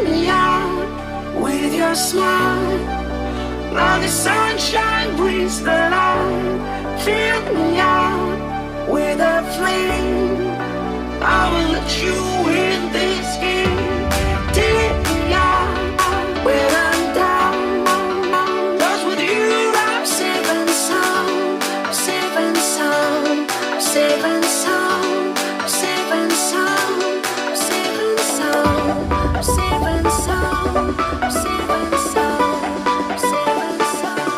me out with your smile. Now the sunshine brings the light. Fill me out with a flame. I will let you in this game. Take me out when I'm down. 'Cause with you I'm safe and sound. I'm safe and sound. I'm safe and sound. I'm safe and sound. I'm safe and sound. I'm safe and sound. I'm safe and sound.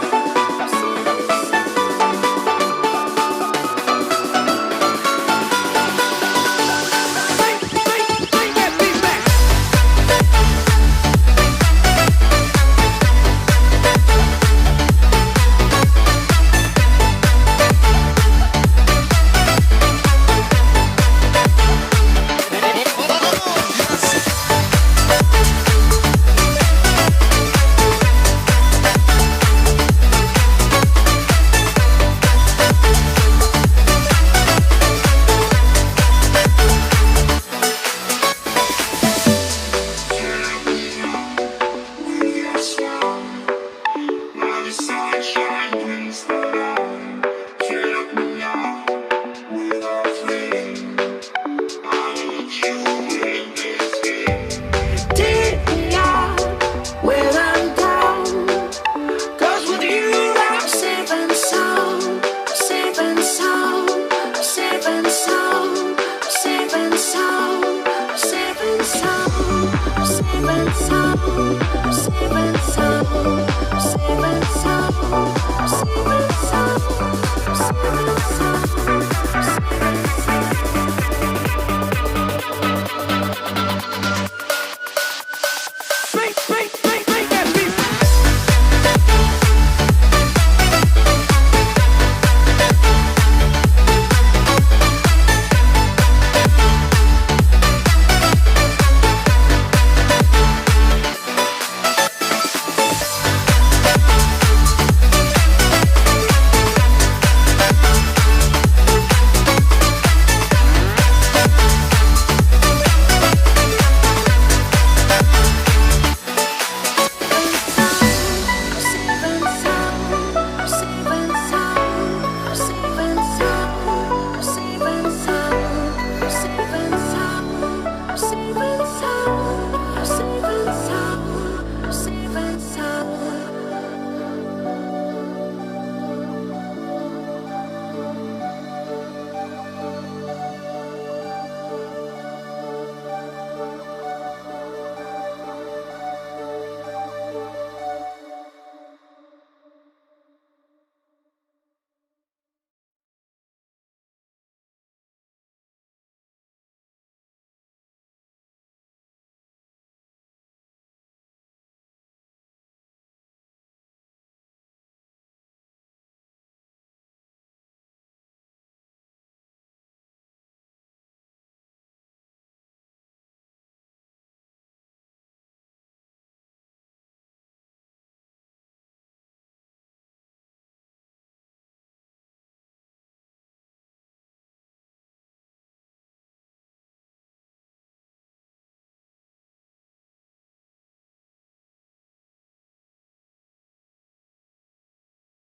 I'm safe and sound. I'm safe and sound.